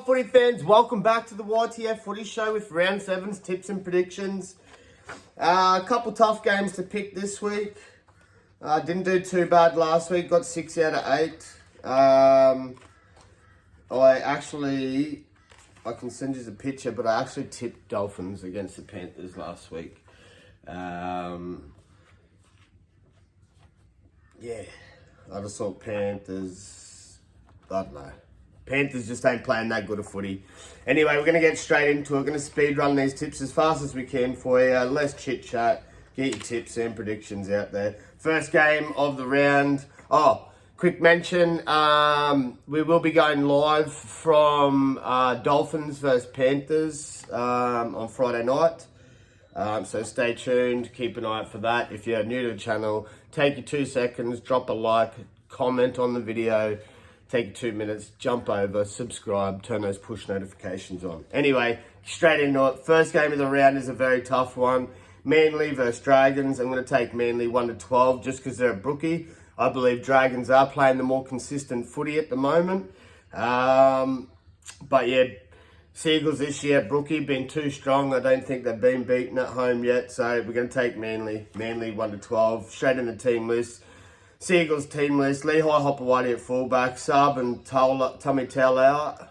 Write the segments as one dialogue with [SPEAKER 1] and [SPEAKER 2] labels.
[SPEAKER 1] up, footy fans? Welcome back to the YTF Footy Show with Round 7's tips and predictions. A couple tough games to pick this week. Didn't do too bad last week. Got 6 out of 8. I can send you the picture, but I actually tipped Dolphins against the Panthers last week. I just thought Panthers, I don't know. Panthers just ain't playing that good of footy. Anyway, we're going to get straight into it. We're going to speed run these tips as fast as we can for you. Less chit chat. Get your tips and predictions out there. First game of the round. Quick mention. We will be going live from Dolphins versus Panthers on Friday night. So stay tuned. Keep an eye out for that. If you're new to the channel, take your 2 seconds. Drop a like. Comment on the video. Take you 2 minutes, jump over, subscribe, turn those push notifications on. Anyway, straight into it. First game of the round is a very tough one. Manly versus Dragons. I'm going to take Manly 1-12 just because they're a brookie. I believe Dragons are playing the more consistent footy at the moment. But yeah, Seagulls this year, brookie, been too strong. I don't think they've been beaten at home yet. So we're going to take Manly. Manly 1-12, straight in the team list. Seagulls team list, Lehigh Hopewadi at fullback, Saab and Tommy Talau.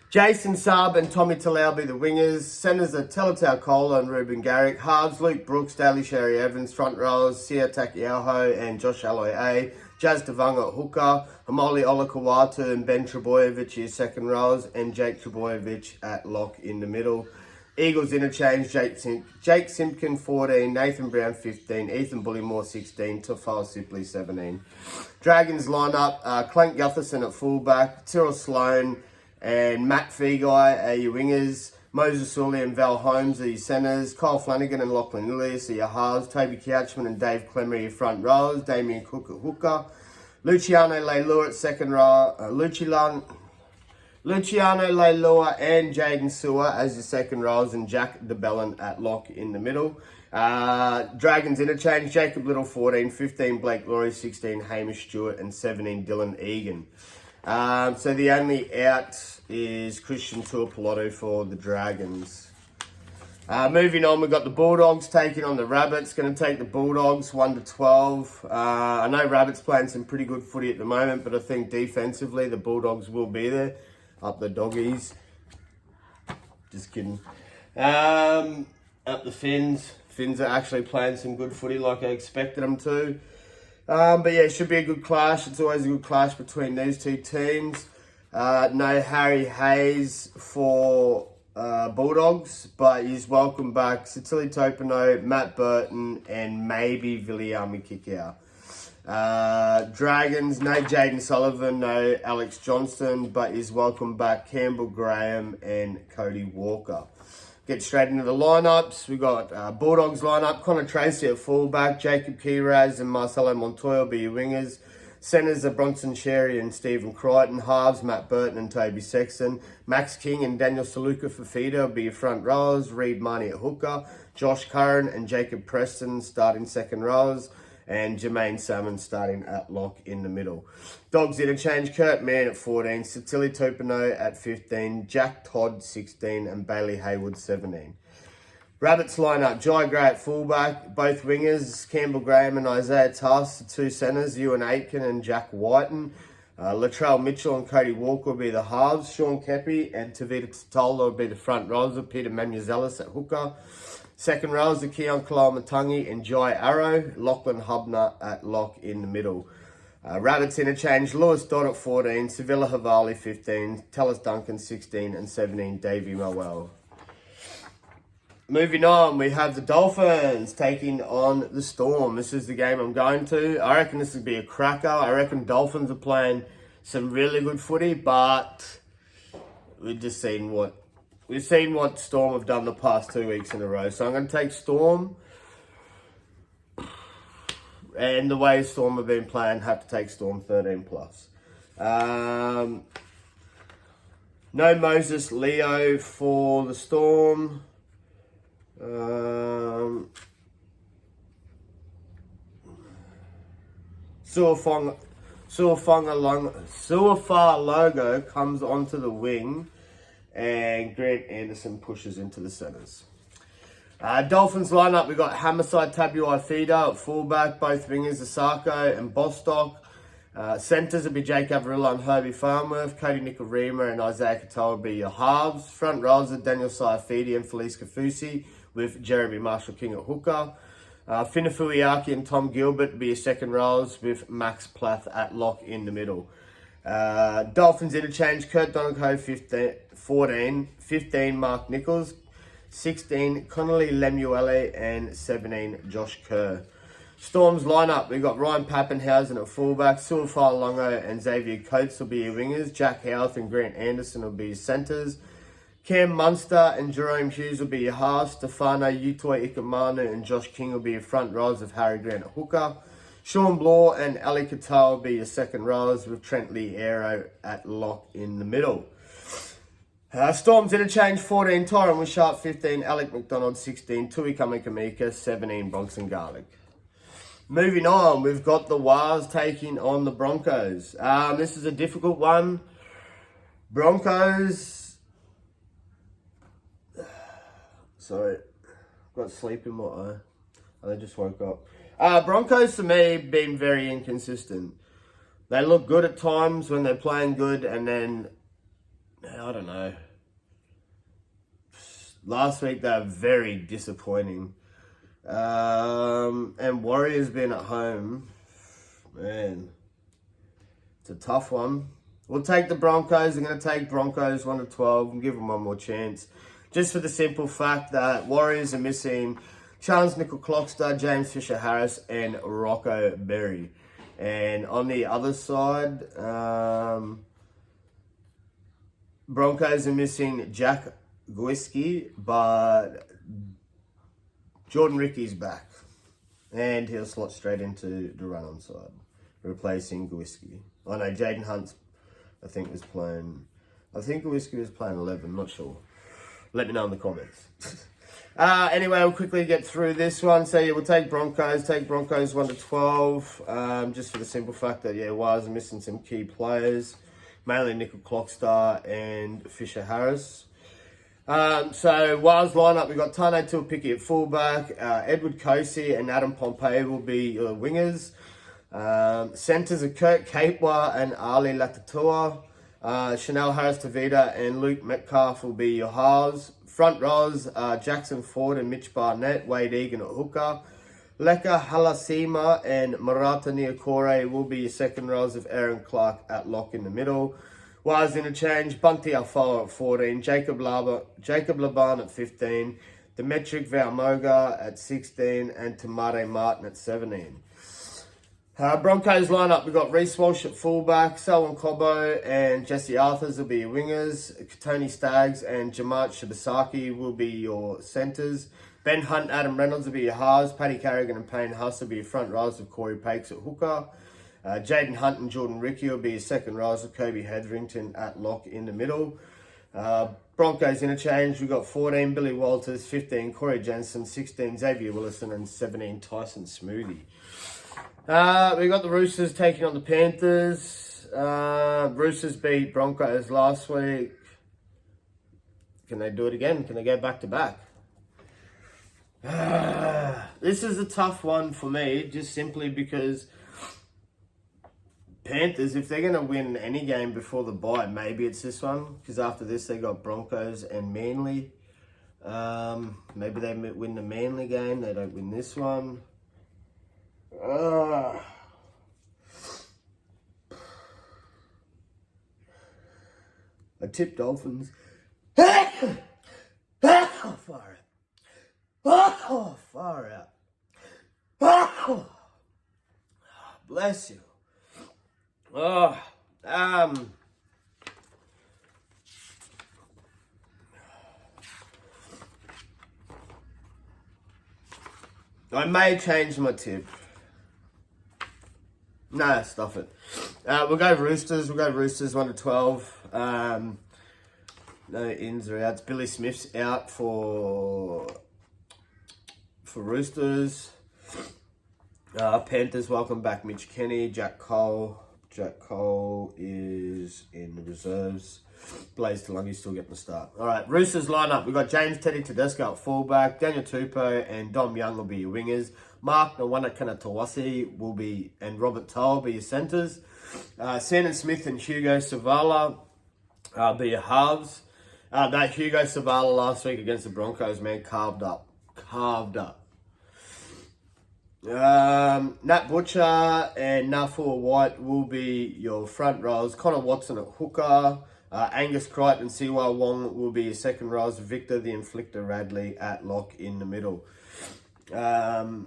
[SPEAKER 1] Jason Saab and Tommy Talau be the wingers. Centres are Telatau Kola and Ruben Garrick. Halves, Luke Brooks, Daly Sherry Evans. Front rows, Sia Takiauho and Josh Aloy. Jazz Devanga at hooker. Hamoli Olakawatu and Ben Trebojevic is second rows. And Jake Trebojevic at lock in the middle. Eagles interchange, Jake Simpkin 14, Nathan Brown 15, Ethan Bullymore 16, Tafal Sipley 17. Dragons lineup, Clank Gutherson at fullback, Tyrrell Sloan and Matt Feagai are your wingers, Moses Uli and Val Holmes are your centres, Kyle Flanagan and Lachlan Ilias are your halves, Toby Couchman and Dave Clemmer are your front rows, Damien Cook at hooker, Luciano Leilua at second row, Luciano Leilua and Jaden Sewer as your second rows and Jack DeBellin at lock in the middle. Dragons interchange, Jacob Little 14, 15 Blake Laurie, 16 Hamish Stewart and 17 Dylan Egan. So the only out is Christian Tuapolotu for the Dragons. Moving on, we've got the Bulldogs taking on the Rabbits. Going to take the Bulldogs 1-12. I know Rabbits playing some pretty good footy at the moment, but I think defensively the Bulldogs will be there. Up the doggies. Just kidding. Up the Finns. Finns are actually playing some good footy like I expected them to. But yeah, it should be a good clash. It's always a good clash between these two teams. No Harry Hayes for Bulldogs, but he's welcome back. Sitili Topino, Matt Burton, and maybe Viliami Kikau. Dragons, no Jaden Sullivan, no Alex Johnston, but is welcome back Campbell Graham and Cody Walker. Get straight into the lineups. We got Bulldogs lineup, Connor Tracy at fullback, Jacob Kiraz and Marcelo Montoya will be your wingers. Centres are Bronson Sherry and Stephen Crichton. Halves, Matt Burton and Toby Sexton. Max King and Daniel Saluka Fafita will be your front rows. Reed Marnie at hooker. Josh Curran and Jacob Preston starting second rows. And Jermaine Salmon starting at lock in the middle. Dogs interchange, Kurt Mann at 14, Sitili Tupino at 15, Jack Todd 16, and Bailey Hayward 17. Rabbits lineup, Jai Gray at fullback, both wingers, Campbell Graham and Isaiah Tuss, the two centres, Ewan Aitken and Jack Whiten. Latrell Mitchell and Cody Walker will be the halves, Sean Kepi and Tavita Totola will be the front rows, Peter Manuzelis at hooker. Second rows are Keon Kalamatangi and Jai Arrow, Lachlan Hubner at lock in the middle. Rabbits interchange, Lewis Dodd at 14, Sevilla Havali 15, Tellis Duncan 16 and 17, Davey Mowell. Moving on, we have the Dolphins taking on the Storm. This is the game I'm going to. I reckon this would be a cracker. I reckon Dolphins are playing some really good footy, but we've just seen what Storm have done the past 2 weeks in a row. So I'm going to take Storm. And the way Storm have been playing, have to take Storm 13+. No Moses Leo for the Storm. Suafar logo comes onto the wing, and Grant Anderson pushes into the centres. Dolphins lineup, we got Homicide Tabuai Fida at fullback, both wingers Asako and Bostock. Centres will be Jake Avarilla and Herbie Farnworth. Cody Nikorima and Isaiah Katoa will be your halves. Front rows are Daniel Saifidi and Felice Kafusi, with Jeremy Marshall-King at hooker. Fina Fuiaki and Tom Gilbert will be your second rows, with Max Plath at lock in the middle. Dolphins interchange, Kurt Donaco 14, 15 Mark Nichols, 16 Connolly Lemuele, and 17 Josh Kerr. Storms lineup, we've got Ryan Pappenhausen at fullback, Suafar Longo and Xavier Coates will be your wingers, Jack Howarth and Grant Anderson will be your centres, Cam Munster and Jerome Hughes will be your halves, Stefano Utoi Ikamanu and Josh King will be your front rows, of Harry Grant at hooker, Sean Blaw and Ali Qatar will be your second rows, with Trent Lee Aero at lock in the middle. Storms interchange, 14 Tyron Wishart, 15 Alec McDonald, 16 Tui Kamika, 17 Bronson Garlic. Moving on, we've got the Wars taking on the Broncos. This is a difficult one. Broncos... Sorry, got sleep in my eye. I just woke up. Broncos, to me, been very inconsistent. They look good at times when they're playing good, and then, I don't know. Last week, they were very disappointing. And Warriors being at home, man, it's a tough one. We'll take the Broncos. I'm going to take Broncos 1-12 and give them one more chance. Just for the simple fact that Warriors are missing Charles Nickel-Clockster, James Fisher-Harris, and Rocco Berry. And on the other side, Broncos are missing Jack Gwiski, but Jordan Ricky's back. And he'll slot straight into the run-on side, replacing Gwiski. I know Jaden Hunt, I think Gwiski was playing 11, I'm not sure. Let me know in the comments. Anyway, we'll quickly get through this one. So, yeah, we'll take Broncos 1-12, just for the simple fact that, yeah, Wires are missing some key players, mainly Nickel-Clockster and Fisher-Harris. So, Wires lineup, we've got Tane Tuapiki at fullback, Edward Kosi and Adam Pompey will be your wingers. Centres are Kurt Capewar and Ali Latatua. Chanel Harris-Tavita and Luke Metcalf will be your halves. Front rows, Jackson Ford and Mitch Barnett, Wade Egan at hooker. Leka Halasima and Marata Niokore will be your second rows, of Aaron Clark at lock in the middle. Wires interchange, Bunty Alfaro at 14, Jacob Laban at 15, Demetric Valmoga at 16, and Tamare Martin at 17. Broncos lineup, we've got Reece Walsh at fullback, Selwyn Cobbo and Jesse Arthurs will be your wingers, Tony Staggs and Jamaat Shibasaki will be your centres, Ben Hunt, Adam Reynolds will be your halves, Paddy Carrigan and Payne Huss will be your front rows, of Corey Pakes at hooker, Jaden Hunt and Jordan Ricky will be your second rows, of Kobe Hetherington at lock in the middle. Broncos interchange, we've got 14 Billy Walters, 15 Corey Jensen, 16 Xavier Willison and 17 Tyson Smoothie. We got the Roosters taking on the Panthers. Roosters beat Broncos last week. Can they do it again? Can they go back to back? This is a tough one for me, just simply because Panthers, if they're going to win any game before the bye, maybe it's this one, because after this they got Broncos and Manly. Maybe they win the Manly game, they don't win this one. I tip Dolphins. Oh, far out. Oh, far out. Oh, bless you. Oh, I may change my tip. No, stuff it. We'll go Roosters. 1-12. No ins or outs. Billy Smith's out for Roosters. Panthers welcome back Mitch Kenny, Jack Cole, Jack Cole is in the reserves. Blaze Talungi still getting the start. All right, Roosters lineup. We've got James Teddy Tedesco at fullback. Daniel Tupou and Dom Young will be your wingers. Mark Nawanakana-Tawasi will be, and Robert Toll will be your centres. Sandon Smith and Hugo Savala be your halves. That Hugo Savala last week against the Broncos, man, carved up. Nat Butcher and Nafua White will be your front rows. Connor Watson at hooker. Angus Crichton and Siwa Wong will be your second rows. Victor the Inflictor Radley at lock in the middle.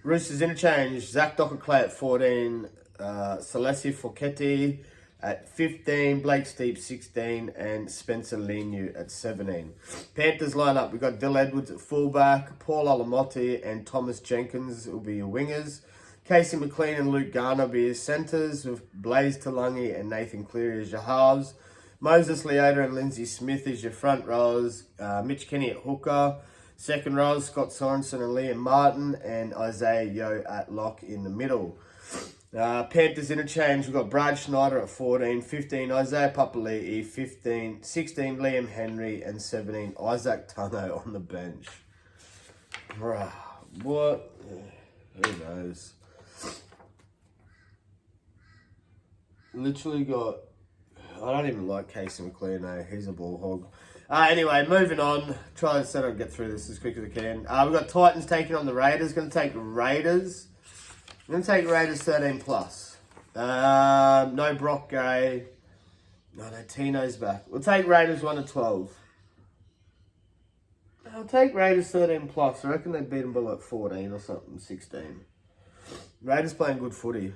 [SPEAKER 1] Roosters interchange. Zach Docker-Clay at 14. Celesi Forketti at 15. Blake Steep 16. And Spencer Leniu at 17. Panthers lineup. We've got Dill Edwards at fullback. Paul Alamotti and Thomas Jenkins will be your wingers. Casey McLean and Luke Garner will be your centres, with Blaze Talungi and Nathan Cleary as your halves. Moses Leota and Lindsay Smith is your front rows. Mitch Kenny at hooker. Second rows, Scott Sorensen and Liam Martin. And Isaiah Yeo at lock in the middle. Panthers interchange, we've got Brad Schneider at 14. 15, Isaiah Papali'i. 15, 16, Liam Henry. And 17, Isaac Tano on the bench. Bruh, what? Who knows? Literally got... I don't even like Casey McLean, no. He's a ball hog. Anyway, moving on. Try to set up, get through this as quick as I can. We've got Titans taking on the Raiders. Going to take Raiders. I'm going to take Raiders 13+. No Brock Gray. No, Tino's back. We'll take Raiders 1-12. I'll take Raiders 13+. I reckon they beat them by like 14 or something, 16. Raiders playing good footy.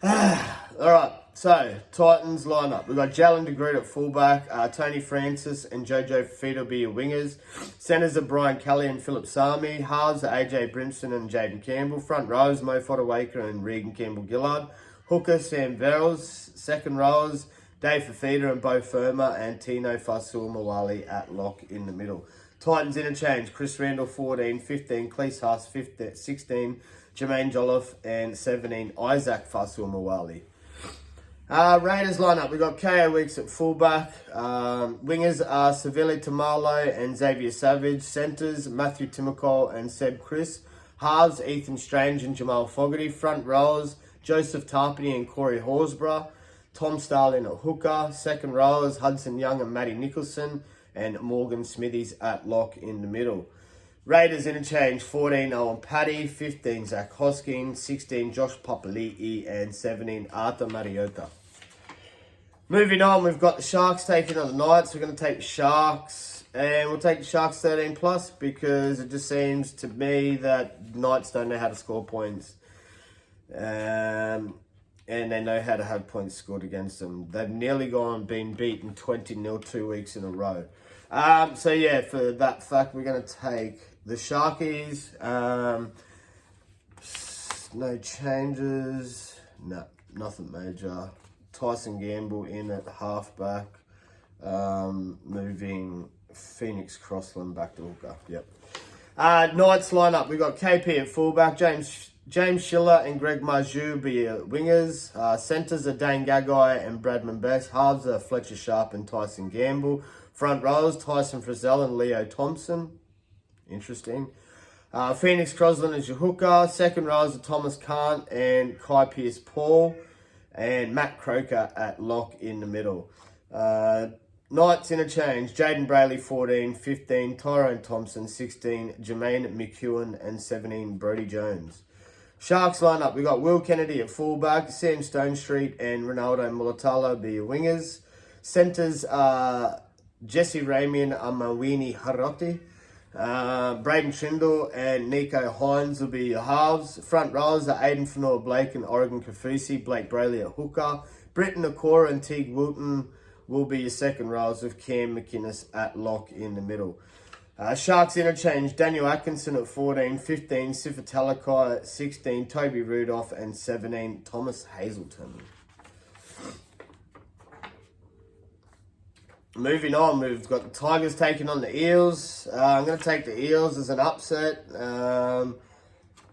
[SPEAKER 1] Alright, so Titans lineup. We've got Jalen DeGroot at fullback, Tony Francis and Jojo Fifita will be your wingers. Centres are Brian Kelly and Philip Sami. Halves are AJ Brimson and Jaden Campbell. Front rows, Mo Fodawaker and Regan Campbell-Gillard. Hooker, Sam Verrills. Second rows, Dave Fifita and Bo Firma and Tino Fasul-Mawali at lock in the middle. Titans interchange, Chris Randall 14, 15, Cleese Haas 15, 16, Jermaine Jolliffe and 17, Isaac Fasul-Mawali. Raiders lineup, we've got KO Weeks at fullback. Wingers are Savili Tamalo and Xavier Savage. Centres, Matthew Timokol and Seb Chris. Halves, Ethan Strange and Jamal Fogarty. Front rows, Joseph Tarpany and Corey Horsburgh. Tom Starlin at hooker. Second rows, Hudson Young and Matty Nicholson. And Morgan Smithies at lock in the middle. Raiders interchange, 14, Owen Paddy, 15, Zach Hosking, 16, Josh Papali'i, and 17, Arthur Mariota. Moving on, we've got the Sharks taking on the Knights. We're going to take Sharks, and we'll take Sharks 13+, because it just seems to me that Knights don't know how to score points. And they know how to have points scored against them. They've nearly been beaten 20-0 2 weeks in a row. So yeah, for that fact, we're going to take the Sharkies. No changes. No, nothing major. Tyson Gamble in at halfback. Moving Phoenix Crossland back to hooker. Yep. Knights lineup. We've got KP at fullback. James Schiller and Greg Marju be wingers. Centres are Dane Gagai and Bradman Best. Halves are Fletcher Sharp and Tyson Gamble. Front rows, Tyson Frizzell and Leo Thompson. Interesting. Phoenix Crossland is your hooker. Second rows are Thomas Kant and Kai Pearce-Paul. And Matt Croker at lock in the middle. Knights interchange, Jaden Brayley 14, 15, Tyrone Thompson 16, Jermaine McEwen and 17, Brodie Jones. Sharks lineup, we got Will Kennedy at fullback, Sam Stonestreet and Ronaldo Mulatalo be your wingers. Centres are Jesse Ramian, Amawini Haroti. Braden Trindle and Nico Hines will be your halves. Front rows are Aiden Fanor-Blake and Oregon Kafusi. Blake Brayley at hooker. Britton Okora and Teague Wilton will be your second rows, with Cam McInnes at lock in the middle. Sharks interchange, Daniel Atkinson at 14, 15, Sifa Talakai at 16, Toby Rudolph and 17, Thomas Hazelton. Moving on, we've got the Tigers taking on the Eels. I'm going to take the Eels as an upset,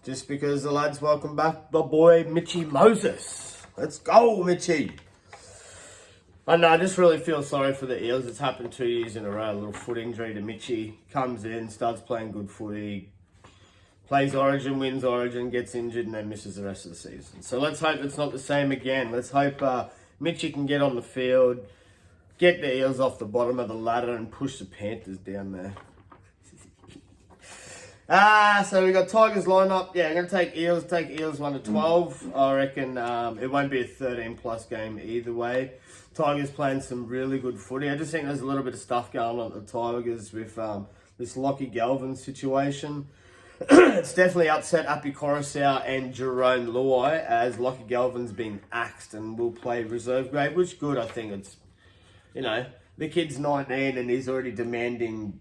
[SPEAKER 1] just because the lads welcome back the boy Mitchy Moses. Let's go, Mitchy. I know, I just really feel sorry for the Eels. It's happened 2 years in a row. A little foot injury to Mitchy. Comes in, starts playing good footy. Plays Origin, wins Origin, gets injured, and then misses the rest of the season. So let's hope it's not the same again. Let's hope Mitchy can get on the field, get the Eels off the bottom of the ladder, and push the Panthers down there. So we got Tigers lineup. Yeah, I'm going to take Eels 1-12. I reckon it won't be a 13-plus game either way. Tigers playing some really good footy. I just think there's a little bit of stuff going on at the Tigers with this Lockie Galvin situation. It's definitely upset Api Coruscant and Jerome Luai, as Lockie Galvin's been axed and will play reserve grade, which is good. I think it's, the kid's 19 and he's already demanding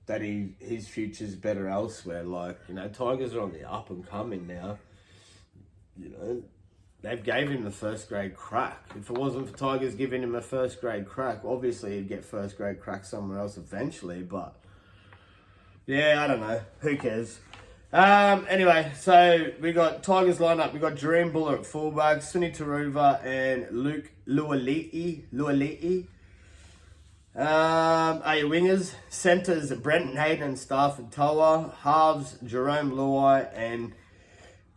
[SPEAKER 1] that his future's better elsewhere. Tigers are on the up and coming now. They've gave him the first grade crack. If it wasn't for Tigers giving him a first grade crack, obviously he'd get first grade crack somewhere else eventually, but yeah, I don't know. Who cares? Anyway, so we got Tigers lineup. We got Dream Buller at fullback, Suni Taruva and Luke Luali'i. Are your wingers? Centres, Brenton Hayden and Stafford Toa. Halves, Jerome Luai and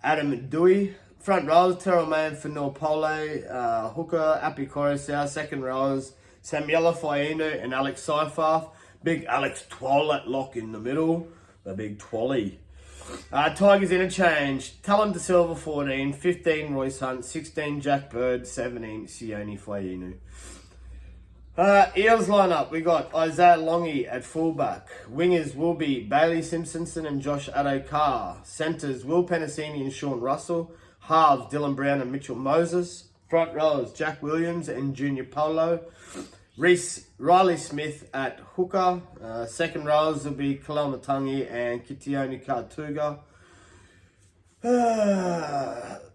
[SPEAKER 1] Adam Dewey. Front rows, Terrell Mann for Norpole. Hooker, Api Coruscant. Second rows, Samuela Fainu and Alex Seifert. Big Alex Twal at lock in the middle. The big Twally. Tigers interchange. Talon De Silva 14, 15 Royce Hunt, 16 Jack Bird, 17 Sione Fainu. Eels lineup. We got Isaiah Longy at fullback. Wingers will be Bailey Simpsonson and Josh Adokar. Centres Will Penasini and Sean Russell. Halves Dylan Brown and Mitchell Moses. Front rows Jack Williams and Junior Polo. Riley Smith at hooker. Second rows will be Kalama Matangi and Kitioni Kartuga.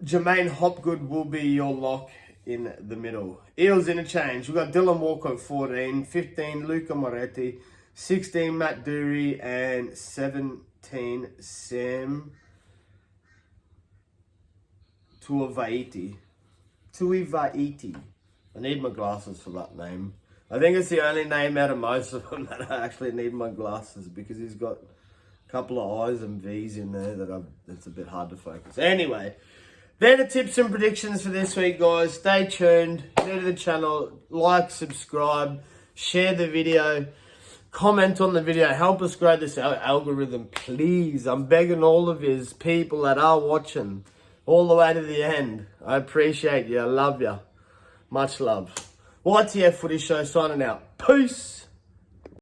[SPEAKER 1] Jermaine Hopgood will be your lock in the middle. Eels interchange. We've got Dylan Walker at 14, 15 Luca Moretti, 16 Matt Dury, and 17 Sam Tuivaiti. I need my glasses for that name. I think it's the only name out of most of them that I actually need my glasses, because he's got a couple of I's and V's in there that's a bit hard to focus. Anyway, they're the tips and predictions for this week, guys. Stay tuned. New to the channel. Like, subscribe, share the video, comment on the video. Help us grow this algorithm, please. I'm begging all of you people that are watching all the way to the end. I appreciate you. I love you. Much love. YTF Footy Show signing out. Peace.